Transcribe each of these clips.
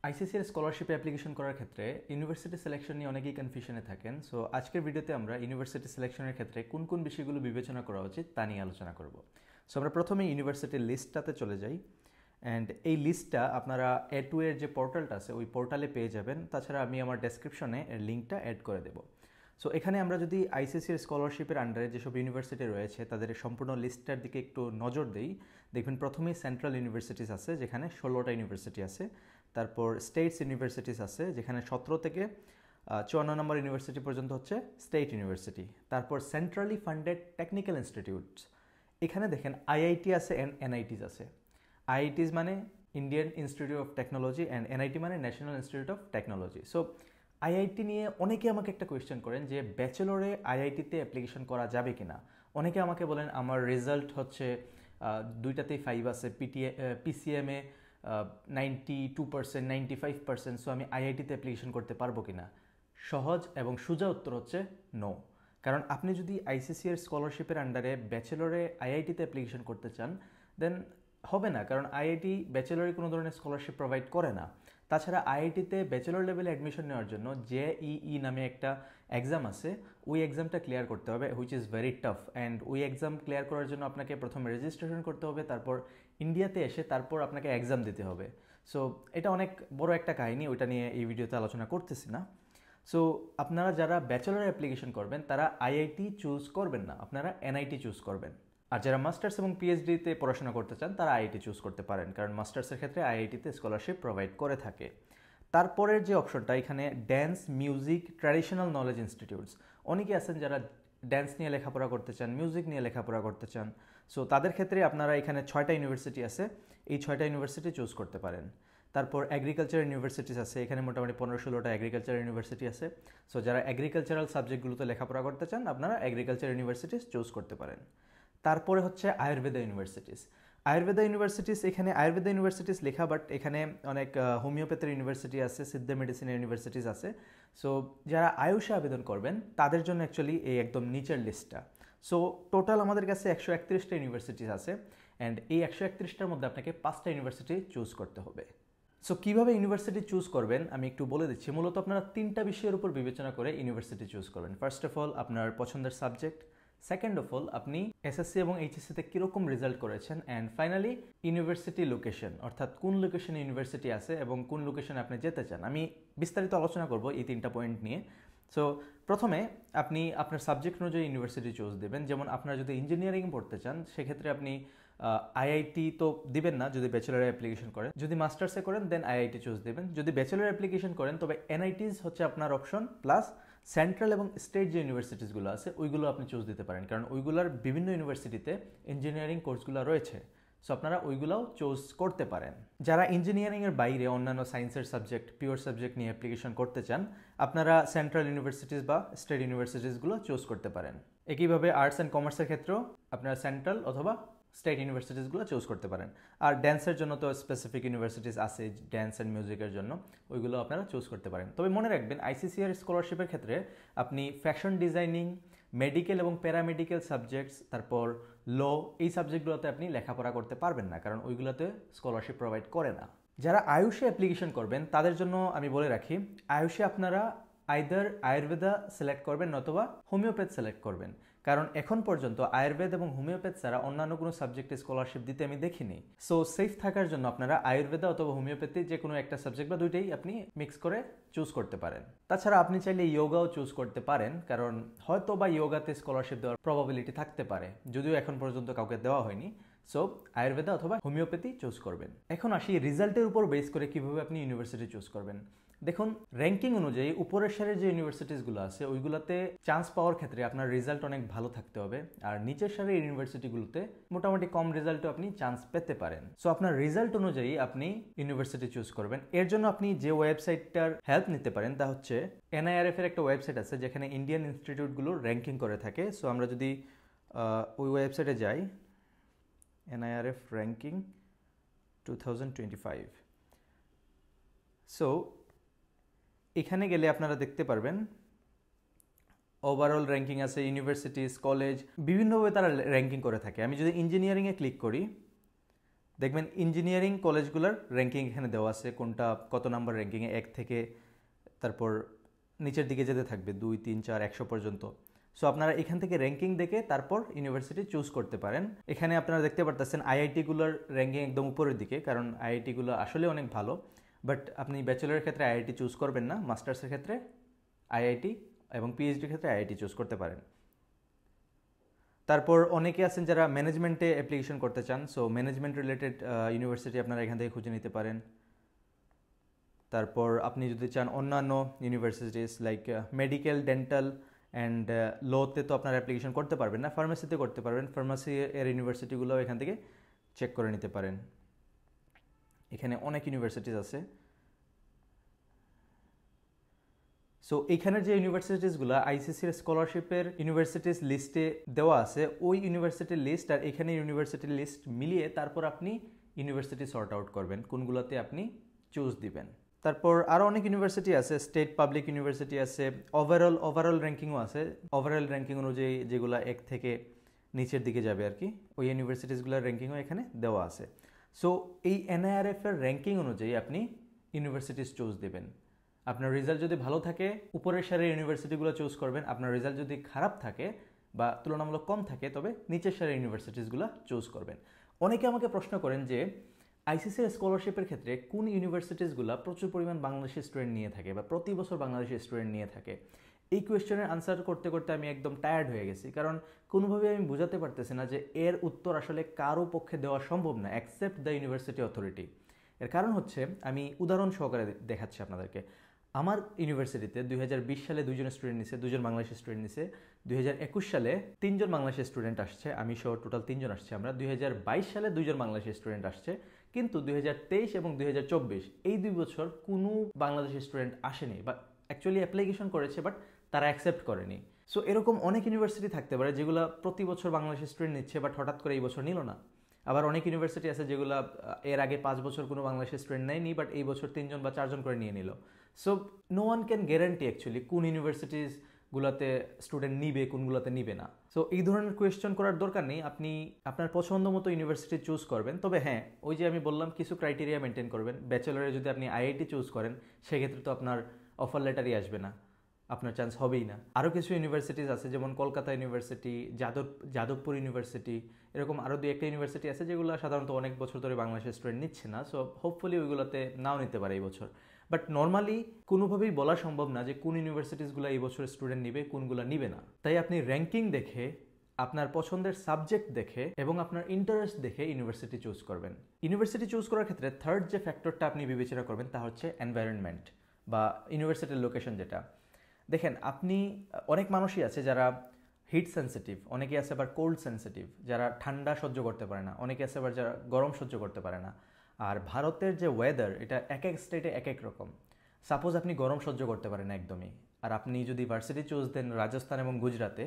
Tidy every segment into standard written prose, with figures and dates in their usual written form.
আইসিসির স্কলারশিপে অ্যাপ্লিকেশন করার ক্ষেত্রে ইউনিভার্সিটি সিলেকশন নিয়ে অনেকেই কনফিউশনে থাকেন। সো আজকের ভিডিওতে আমরা ইউনিভার্সিটি সিলেকশনের ক্ষেত্রে কোন কোন বিষয়গুলো বিবেচনা করা উচিত তা নিয়ে আলোচনা করব। সো আমরা প্রথমে ইউনিভার্সিটির লিস্টটাতে চলে যাই। অ্যান্ড এই লিস্টটা আপনারা A2 এর যে পোর্টালটা আছে ওই পোর্টালে পেয়ে যাবেন। তাছাড়া আমি আমার ডেসক্রিপশনে এর লিঙ্কটা অ্যাড করে দেবো। সো এখানে আমরা যদি আইসিসির স্কলারশিপের আন্ডারে যেসব ইউনিভার্সিটি রয়েছে তাদের সম্পূর্ণ লিস্টটার দিকে একটু নজর দেই, দেখবেন প্রথমেই সেন্ট্রাল ইউনিভার্সিটিস আছে যেখানে 16টা ইউনিভার্সিটি আছে। তারপর স্টেটস ইউনিভার্সিটিস আছে যেখানে 17 থেকে 54 নম্বর ইউনিভার্সিটি পর্যন্ত হচ্ছে স্টেট ইউনিভার্সিটি। তারপর সেন্ট্রালি ফান্ডেড টেকনিক্যাল ইনস্টিটিউটস, এখানে দেখেন আইআইটি আছে অ্যান্ড এনআইটিস আছে। আইআইটিস মানে Indian institute of technology and NIT মানে national institute of technology. So IIT নিয়ে অনেকে আমাকে একটা কোয়েশ্চেন করেন যে ব্যাচেলরে আইআইটিতে অ্যাপ্লিকেশন করা যাবে কি না। অনেকে আমাকে বলেন আমার রেজাল্ট হচ্ছে দুইটাতেই 5 আছে, পিসিএমে 92%, 95%, সো আমি আইআইটিতে অ্যাপ্লিকেশন করতে পারবো কি না। সহজ এবং সোজা উত্তর হচ্ছে নো। কারণ আপনি যদি আইসিসিআর স্কলারশিপের আন্ডারে ব্যাচেলরে আইআইটিতে অ্যাপ্লিকেশন করতে চান দেন হবে না, কারণ আইআইটি ব্যাচেলরে কোনো ধরনের স্কলারশিপ প্রোভাইড করে না। তাছাড়া আইআইটিতে ব্যাচেলর লেভেলে অ্যাডমিশন নেওয়ার জন্য জেইই নামে একটা এক্সাম আছে, ওই এক্সামটা ক্লিয়ার করতে হবে, which is very tough. And ওই এক্সাম ক্লিয়ার করার জন্য আপনাকে প্রথমে রেজিস্ট্রেশন করতে হবে, তারপর ইন্ডিয়াতে এসে তারপর আপনাকে এক্সাম দিতে হবে। সো এটা অনেক বড় একটা কাহিনী, ওইটা নিয়ে এই ভিডিওতে আলোচনা করতেছি না। সো আপনারা যারা ব্যাচেলর অ্যাপ্লিকেশন করবেন তারা আইআইটি চুজ করবেন না, আপনারা এনআইটি চুজ করবেন। আর যারা মাস্টার্স এবং পিএইচডিতে পড়াশোনা করতে চান তারা আইআইটি চুজ করতে পারেন, কারণ মাস্টার্সের ক্ষেত্রে আইআইটিতে স্কলারশিপ প্রোভাইড করে থাকে। তারপরের যে অপশনটা এখানে dance, music, traditional knowledge institutes, অনেকে আছেন যারা ড্যান্স নিয়ে লেখাপড়া করতে চান, মিউজিক নিয়ে লেখাপড়া করতে চান। সো তাদের ক্ষেত্রে আপনারা এখানে 6টা ইউনিভার্সিটি আছে, এই 6টা ইউনিভার্সিটি চুজ করতে পারেন। তারপর এগ্রিকালচার ইউনিভার্সিটিস আছে, এখানে মোটামুটি 15-16টা এগ্রিকালচার ইউনিভার্সিটি আছে। সো যারা এগ্রিকালচারাল সাবজেক্টগুলোতে লেখাপড়া করতে চান আপনারা এগ্রিকালচার ইউনিভার্সিটিস চুজ করতে পারেন। তারপরে হচ্ছে আয়ুর্বেদা ইউনিভার্সিটিস। আয়ুর্বেদা ইউনিভার্সিটিস, এখানে আয়ুর্বেদা ইউনিভার্সিটিস লেখা, বাট এখানে অনেক হোমিওপ্যাথির ইউনিভার্সিটি আছে, সিদ্ধ মেডিসিনের ইউনিভার্সিটিস আছে। সো যারা আয়ুষে আবেদন করবেন তাদের জন্য অ্যাকচুয়ালি এই একদম নিচের লিস্টটা। সো টোটাল আমাদের কাছে 131টা ইউনিভার্সিটিস আছে, অ্যান্ড এই 131টার মধ্যে আপনাকে 5টা ইউনিভার্সিটি চুজ করতে হবে। সো কীভাবে ইউনিভার্সিটি চুজ করবেন আমি একটু বলে দিচ্ছি। মূলত আপনারা 3টা বিষয়ের উপর বিবেচনা করে ইউনিভার্সিটি চুজ করবেন। ফার্স্ট অফ অল আপনার পছন্দের সাবজেক্ট, সেকেন্ড অফ অল আপনি এসএসসি এবং এইচএসসিতে কীরকম রেজাল্ট করেছেন, অ্যান্ড ফাইনালি ইউনিভার্সিটি লোকেশন, অর্থাৎ কোন লোকেশনে ইউনিভার্সিটি আছে এবং কোন লোকেশনে আপনি যেতে চান। আমি বিস্তারিত আলোচনা করব এই 3টা পয়েন্ট নিয়ে। সো প্রথমে আপনি আপনার সাবজেক্ট অনুযায়ী ইউনিভার্সিটি চুজ দেবেন। যেমন আপনারা যদি ইঞ্জিনিয়ারিং পড়তে চান সেক্ষেত্রে আপনি আইআইটি তো দিবেন না যদি ব্যাচেলর অ্যাপ্লিকেশন করেন, যদি মাস্টার্সে করেন দেন আইআইটি চুজ দেবেন। যদি ব্যাচেলর অ্যাপ্লিকেশন করেন তবে এনআইটিস হচ্ছে আপনার অপশন, প্লাস সেন্ট্রাল এবং স্টেট যে ইউনিভার্সিটিসগুলো আছে ওইগুলো আপনি চুজ দিতে পারেন, কারণ ওইগুলোর বিভিন্ন ইউনিভার্সিটিতে ইঞ্জিনিয়ারিং কোর্সগুলো রয়েছে। সো আপনারা ওইগুলোও চুজ করতে পারেন। যারা ইঞ্জিনিয়ারিংয়ের বাইরে অন্যান্য সায়েন্সের সাবজেক্ট, পিওর সাবজেক্ট নিয়ে অ্যাপ্লিকেশন করতে চান আপনারা সেন্ট্রাল ইউনিভার্সিটিস বা স্টেট ইউনিভার্সিটিসগুলো চুজ করতে পারেন। একইভাবে আর্টস অ্যান্ড কমার্সের ক্ষেত্রেও আপনারা সেন্ট্রাল অথবা স্টেট ইউনিভার্সিটিসগুলো চুজ করতে পারেন। আর ড্যান্সের জন্য তো স্পেসিফিক ইউনিভার্সিটিস আছে ড্যান্স অ্যান্ড মিউজিকের জন্য, ওইগুলো আপনারা চুজ করতে পারেন। তবে মনে রাখবেন আইসিসিআর স্কলারশিপের ক্ষেত্রে আপনি ফ্যাশন ডিজাইনিং, মেডিকেল এবং প্যারামেডিকেল সাবজেক্টস, তারপর ল, এই সাবজেক্টগুলোতে আপনি লেখাপড়া করতে পারবেন না, কারণ ওইগুলোতে স্কলারশিপ প্রোভাইড করে না। যারা আয়ুষে অ্যাপ্লিকেশন করবেন তাদের জন্য আমি বলে রাখি, আয়ুষে আপনারা আইদার আয়ুর্বেদা সিলেক্ট করবেন নতুবা হোমিওপ্যাথ সিলেক্ট করবেন, কারণ এখন পর্যন্ত আয়ুর্বেদ এবং হোমিওপ্যাথ ছাড়া অন্যান্য কোনো সাবজেক্টে স্কলারশিপ দিতে আমি দেখিনি। সো সেফ থাকার জন্য আপনারা আয়ুর্বেদা অথবা হোমিওপ্যাথি যে কোনো একটা সাবজেক্ট বা দুইটাই আপনি মিক্স করে চুজ করতে পারেন। তাছাড়া আপনি চাইলে ইয়োগাও চুজ করতে পারেন, কারণ হয়তো বা ইয়োগাতে স্কলারশিপ দেওয়ার প্রবাবিলিটি থাকতে পারে, যদিও এখন পর্যন্ত কাউকে দেওয়া হয়নি। সো আয়ুর্বেদা অথবা হোমিওপ্যাথি চুজ করবেন। এখন আসি রিজাল্টের উপর বেস করে কিভাবে আপনি ইউনিভার্সিটি চুজ করবেন। দেখুন, র্যাঙ্কিং অনুযায়ী উপরের সারির যে ইউনিভার্সিটিসগুলো আছে ওইগুলোতে চান্স পাওয়ার ক্ষেত্রে আপনার রেজাল্ট অনেক ভালো থাকতে হবে, আর নিচের সারির ইউনিভার্সিটিগুলোতে মোটামুটি কম রেজাল্টও আপনি চান্স পেতে পারেন। সো আপনার রেজাল্ট অনুযায়ী আপনি ইউনিভার্সিটি চুজ করবেন। এর জন্য আপনি যে ওয়েবসাইটটার হেল্প নিতে পারেন তা হচ্ছে এনআইআরএফ এর একটা ওয়েবসাইট আছে যেখানে ইন্ডিয়ান ইনস্টিটিউটগুলোর র্যাঙ্কিং করে থাকে। সো আমরা যদি ওই ওয়েবসাইটে যাই, NIRF ranking 2025, সো এখানে গেলে আপনারা দেখতে পারবেন ওভারঅল র্যাঙ্কিং আছে, ইউনিভার্সিটিস, কলেজ, বিভিন্নভাবে তারা র্যাঙ্কিং করে থাকে। আমি যদি ইঞ্জিনিয়ারিংয়ে ক্লিক করি দেখবেন ইঞ্জিনিয়ারিং কলেজগুলোর র্যাঙ্কিং এখানে দেওয়া আছে, কোনটা কত নাম্বার র্যাঙ্কিংয়ে, 1 থেকে তারপর নিচের দিকে যেতে থাকবে 2, 3, 4, 100 পর্যন্ত। সো আপনারা এখান থেকে র্যাঙ্কিং দেখে তারপর ইউনিভার্সিটি চুজ করতে পারেন। এখানে আপনারা দেখতে পারতেছেন আইআইটিগুলোর র্যাঙ্কিং একদম উপরের দিকে, কারণ আইআইটিগুলো আসলে অনেক ভালো। বাট আপনি ব্যাচেলরের ক্ষেত্রে আইআইটি চুজ করবেন না, মাস্টার্সের ক্ষেত্রে আইআইটি এবং পিএইচডির ক্ষেত্রে আইআইটি চুজ করতে পারেন। তারপর অনেকে আছেন যারা ম্যানেজমেন্টে অ্যাপ্লিকেশন করতে চান, সো ম্যানেজমেন্ট রিলেটেড ইউনিভার্সিটি আপনারা এখান থেকে খুঁজে নিতে পারেন। তারপর আপনি যদি চান অন্যান্য universities like medical, dental and লতে তো আপনারা অ্যাপ্লিকেশন করতে পারবেন না, ফার্মেসিতে করতে পারবেন। ফার্মাসি এর ইউনিভার্সিটিগুলোও এখান থেকে চেক করে নিতে পারেন। এখানে অনেক ইউনিভার্সিটিস আছে। সো এইখানের যে ইউনিভার্সিটিসগুলো আইসিসির স্কলারশিপের ইউনিভার্সিটিস লিস্টে দেওয়া আছে, ওই ইউনিভার্সিটির লিস্ট আর এখানে ইউনিভার্সিটির লিস্ট মিলিয়ে তারপর আপনি ইউনিভার্সিটি সর্ট আউট করবেন কোনগুলোতে আপনি চুজ দিবেন। তারপর আরও অনেক ইউনিভার্সিটি আছে, স্টেট পাবলিক ইউনিভার্সিটি আছে, ওভারঅল র্যাঙ্কিংও আছে। ওভারঅল র্যাঙ্কিং অনুযায়ী যেগুলো 1 থেকে নিচের দিকে যাবে আর কি, ওই ইউনিভার্সিটিসগুলোর র্যাঙ্কিংও এখানে দেওয়া আছে। সো এই এনআইআরএফ এর র্যাঙ্কিং অনুযায়ী আপনি ইউনিভার্সিটিস চুজ দেবেন। আপনার রেজাল্ট যদি ভালো থাকে উপরের সারির ইউনিভার্সিটিগুলো চুজ করবেন, আপনার রেজাল্ট যদি খারাপ থাকে বা তুলনামূলক কম থাকে তবে নিচের সারির ইউনিভার্সিটিসগুলো চুজ করবেন। অনেকে আমাকে প্রশ্ন করেন যে আইসিসির স্কলারশিপের ক্ষেত্রে কোন ইউনিভার্সিটিসগুলো প্রচুর পরিমাণ বাংলাদেশি স্টুডেন্ট নিয়ে থাকে বা প্রতি বছর বাংলাদেশি স্টুডেন্ট নিয়ে থাকে। এই কোয়েশ্চেনের আনসার করতে করতে আমি একদম টায়ার্ড হয়ে গেছি, কারণ কোনোভাবে আমি বোঝাতে পারতেছি না যে এর উত্তর আসলে কারো পক্ষে দেওয়া সম্ভব না এক্সেপ্ট দ্য ইউনিভার্সিটি অথরিটি। এর কারণ হচ্ছে, আমি উদাহরণ সহকারে দেখাচ্ছি আপনাদেরকে। আমার ইউনিভার্সিটিতে 2020 সালে 2 জন স্টুডেন্ট নিছে, 2 জন বাংলাদেশি স্টুডেন্ট নিছে। 2021 সালে 3 জন বাংলাদেশি স্টুডেন্ট আসছে, আমি সহ টোটাল 3 জন আসছে আমরা। 2022 সালে 2 জন বাংলাদেশি স্টুডেন্ট আসছে, কিন্তু 2023 এবং 2024 এই 2 বছর কোনো বাংলাদেশি স্টুডেন্ট আসেনি বা অ্যাকচুয়ালি অ্যাপ্লিকেশন করেছে বাট তারা অ্যাকসেপ্ট করেনি। সো এরকম অনেক ইউনিভার্সিটি থাকতে পারে যেগুলো প্রতি বছর বাংলাদেশি স্টুডেন্ট নিচ্ছে বাট হঠাৎ করে এই বছর নিল না। আবার অনেক ইউনিভার্সিটি আছে যেগুলো এর আগে 5 বছর কোনো বাংলাদেশি স্টুডেন্ট নেয়নি বাট এই বছর 3 জন বা 4 জন করে নিয়ে নিল। So no one can guarantee actually কোন ইউনিভার্সিটিসগুলোতে স্টুডেন্ট নিবে কোনগুলোতে নিবে না। সো এই ধরনের কোয়েশ্চেন করার দরকার নেই, আপনি আপনার পছন্দ মতো ইউনিভার্সিটি চুজ করবেন। তবে হ্যাঁ, ওই যে আমি বললাম কিছু ক্রাইটেরিয়া মেনটেন করবেন। ব্যাচেলরে যদি আপনি আইআইটি চুজ করেন সেক্ষেত্রে তো আপনার অফার লেটারই আসবে না, আপনার চান্স হবেই না। আরও কিছু ইউনিভার্সিটিস আছে যেমন কলকাতা ইউনিভার্সিটি, যাদবপুর ইউনিভার্সিটি, এরকম আরও 2-1টা ইউনিভার্সিটি আছে যেগুলো সাধারণত অনেক বছর ধরে বাংলাদেশের স্টুডেন্ট নিচ্ছে না। সো হোপফুলি ওইগুলোতে নাও নিতে পারে এই বছর। বাট নর্মালি কোনোভাবেই বলা সম্ভব না যে কোন ইউনিভার্সিটিসগুলো এই বছর স্টুডেন্ট নিবে কোনগুলো নিবে না। তাই আপনি র্যাঙ্কিং দেখে, আপনার পছন্দের সাবজেক্ট দেখে এবং আপনার ইন্টারেস্ট দেখে ইউনিভার্সিটি চুজ করবেন। ইউনিভার্সিটি চুজ করার ক্ষেত্রে থার্ড যে ফ্যাক্টরটা আপনি বিবেচনা করবেন তা হচ্ছে এনভায়রনমেন্ট বা ইউনিভার্সিটির লোকেশন। যেটা দেখেন, আপনি অনেক মানুষই আছে যারা হিট সেন্সিটিভ, অনেকে আছে আবার কোল্ড সেন্সিটিভ, যারা ঠান্ডা সহ্য করতে পারে না, অনেকে আছে আবার যারা গরম সহ্য করতে পারে না। আর ভারতের যে ওয়েদার এটা এক এক স্টেটে এক এক রকম। সাপোজ আপনি গরম সহ্য করতে পারেন না একদমই, আর আপনি যদি ভার্সিটি চুজ দেন রাজস্থান এবং গুজরাতে,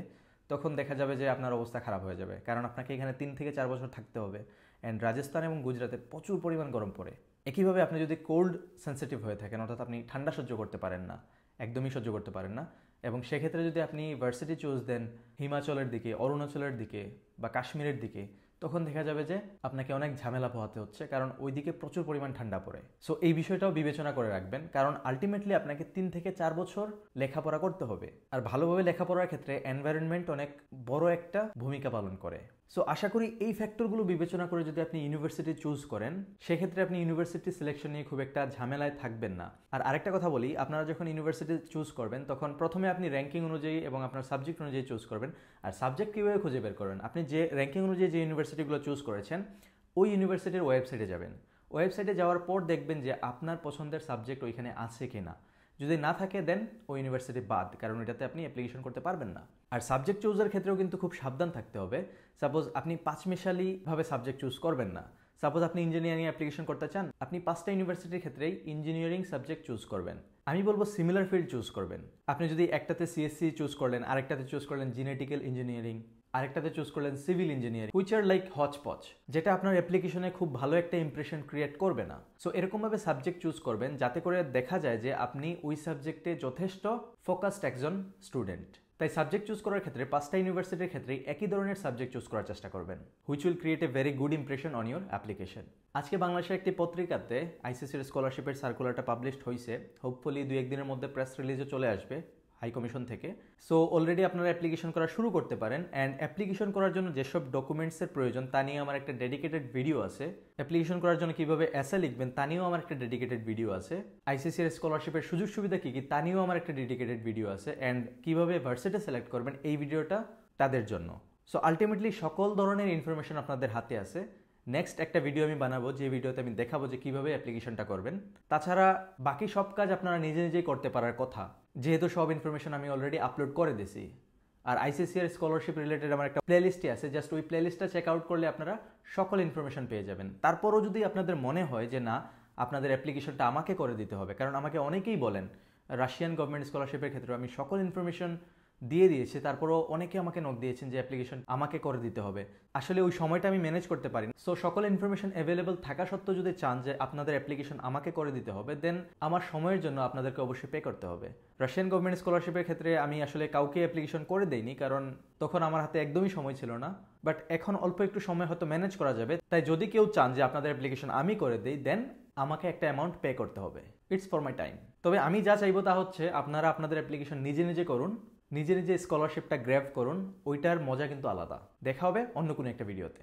তখন দেখা যাবে যে আপনার অবস্থা খারাপ হয়ে যাবে, কারণ আপনাকে এখানে 3 থেকে 4 বছর থাকতে হবে। অ্যান্ড রাজস্থান এবং গুজরাতে প্রচুর পরিমাণ গরম পড়ে। একইভাবে আপনি যদি কোল্ড সেন্সিটিভ হয়ে থাকেন, অর্থাৎ আপনি ঠান্ডা সহ্য করতে পারেন না, একদমই সহ্য করতে পারেন না, এবং সেক্ষেত্রে যদি আপনি ভার্সিটি চুজ দেন হিমাচলের দিকে, অরুণাচলের দিকে বা কাশ্মীরের দিকে, তখন দেখা যাবে যে আপনাকে অনেক ঝামেলা পোহাতে হচ্ছে, কারণ ওইদিকে প্রচুর পরিমাণ ঠান্ডা পড়ে। সো এই বিষয়টাও বিবেচনা করে রাখবেন, কারণ আলটিমেটলি আপনাকে 3 থেকে 4 বছর লেখাপড়া করতে হবে। আর ভালোভাবে লেখাপড়ার ক্ষেত্রে এনভায়রনমেন্ট অনেক বড় একটা ভূমিকা পালন করে। সো আশা করি এই ফ্যাক্টরগুলো বিবেচনা করে যদি আপনি ইউনিভার্সিটি চুজ করেন, সেক্ষেত্রে আপনি ইউনিভার্সিটি সিলেকশন নিয়ে খুব একটা ঝামেলায় থাকবেন না। আর আরেকটা কথা বলি, আপনারা যখন ইউনিভার্সিটি চুজ করবেন তখন প্রথমে আপনি র্যাঙ্কিং অনুযায়ী এবং আপনার সাবজেক্ট অনুযায়ী চুজ করবেন। আর সাবজেক্ট কীভাবে খুঁজে বের করবেন, আপনি যে র্যাঙ্কিং অনুযায়ী যে ইউনিভার্সিটিগুলো চুজ করেছেন ওই ইউনিভার্সিটির ওয়েবসাইটে যাবেন। ওয়েবসাইটে যাওয়ার পর দেখবেন যে আপনার পছন্দের সাবজেক্ট ওইখানে আছে কি না। যদি না থাকে দেন ওই ইউনিভার্সিটি বাদ, কারণ এটাতে আপনি অ্যাপ্লিকেশন করতে পারবেন না। আর সাবজেক্ট চুজের ক্ষেত্রেও কিন্তু খুব সাবধান থাকতে হবে। সাপোজ আপনি পাঁচমিশালিভাবে সাবজেক্ট চুজ করবেন না। সাপোজ আপনি ইঞ্জিনিয়ারিং অ্যাপ্লিকেশন করতে চান, আপনি 5টা ইউনিভার্সিটির ক্ষেত্রেই ইঞ্জিনিয়ারিং সাবজেক্ট চুজ করবেন। আমি বলবো সিমিলার ফিল্ড চুজ করবেন। আপনি যদি একটাতে সিএসসি চুজ করলেন, আরেকটাতে চুজ করলেন জেনেটিক্যাল ইঞ্জিনিয়ারিং, আরেকটাতে চুজ করলেন civil engineering, which are like hotchpotch, যেটা আপনার অ্যাপ্লিকেশনে খুব ভালো একটা ইমপ্রেশন ক্রিয়েট করবে না। সো এরকমভাবে সাবজেক্ট চুজ করবেন যাতে করে দেখা যায় যে আপনি ওই সাবজেক্টে যথেষ্ট ফোকাসড একজন স্টুডেন্ট। তাই সাবজেক্ট চুজ করার ক্ষেত্রে 5টা ইউনিভার্সিটির ক্ষেত্রেই একই ধরনের সাবজেক্ট চুজ করার চেষ্টা করবেন, which will create a very good impression on your application. আজকে বাংলাদেশের একটি পত্রিকাতে আইসিসির স্কলারশিপের সার্কুলারটা পাবলিশড হয়েছে, হোপফুলি 2-1 দিনের মধ্যে প্রেস রিলিজে চলে আসবে হাই কমিশন থেকে। সো অলরেডি আপনারা অ্যাপ্লিকেশন করা শুরু করতে পারেন। অ্যান্ড অ্যাপ্লিকেশন করার জন্য যেসব ডকুমেন্টসের প্রয়োজন তা নিয়ে আমার একটা ডেডিকেটেড ভিডিও আছে। অ্যাপ্লিকেশন করার জন্য কীভাবে এসে লিখবেন তা নিয়েও আমার একটা ডেডিকেটেড ভিডিও আছে। আইসিসির স্কলারশিপের সুযোগ সুবিধা কী কী তা নিয়েও আমার একটা ডেডিকেটেড ভিডিও আছে। অ্যান্ড কীভাবে ভার্সিটি সিলেক্ট করবেন এই ভিডিওটা তাদের জন্য। সো আলটিমেটলি সকল ধরনের ইনফরমেশন আপনাদের হাতে আছে। নেক্সট একটা ভিডিও আমি বানাবো, যে ভিডিওতে আমি দেখাবো যে কীভাবে অ্যাপ্লিকেশনটা করবেন। তাছাড়া বাকি সব কাজ আপনারা নিজে নিজেই করতে পারার কথা, যেহেতু সব ইনফরমেশন আমি অলরেডি আপলোড করে দিয়েছি। আর আইসিসিআর স্কলারশিপ রিলেটেড আমার একটা প্লেলিস্টই আছে, জাস্ট ওই প্লেলিস্টটা চেক আউট করলে আপনারা সকল ইনফরমেশন পেয়ে যাবেন। তারপরও যদি আপনাদের মনে হয় যে না, আপনাদের অ্যাপ্লিকেশনটা আমাকে করে দিতে হবে, কারণ আমাকে অনেকেই বলেন রাশিয়ান গভর্নমেন্ট স্কলারশিপের ক্ষেত্রে আমি সকল ইনফরমেশন দিয়ে দিয়েছি, তারপরও অনেকে আমাকে নোট দিয়েছেন যে অ্যাপ্লিকেশন আমাকে করে দিতে হবে। আসলে ওই সময়টা আমি ম্যানেজ করতে পারি না। সো সকল ইনফরমেশন অ্যাভেলেবল থাকা সত্ত্বেও যদি চান যে আপনাদের অ্যাপ্লিকেশন আমাকে করে দিতে হবে, দেন আমার সময়ের জন্য আপনাদেরকে অবশ্যই পে করতে হবে। রাশিয়ান গভর্নমেন্ট স্কলারশিপের ক্ষেত্রে আমি আসলে কাউকে অ্যাপ্লিকেশন করে দেইনি, কারণ তখন আমার হাতে একদমই সময় ছিল না। বাট এখন অল্প একটু সময় হয়তো ম্যানেজ করা যাবে। তাই যদি কেউ চান যে আপনাদের অ্যাপ্লিকেশন আমি করে দিই, দেন আমাকে একটা অ্যামাউন্ট পে করতে হবে। It's for my time. তবে আমি যা চাইবো তা হচ্ছে আপনারা আপনাদের অ্যাপ্লিকেশন নিজে নিজে করুন, নিজে নিজে স্কলারশিপটা গ্র্যাব করুন। ওইটার মজা কিন্তু আলাদা। দেখা হবে অন্য কোনো একটা ভিডিওতে।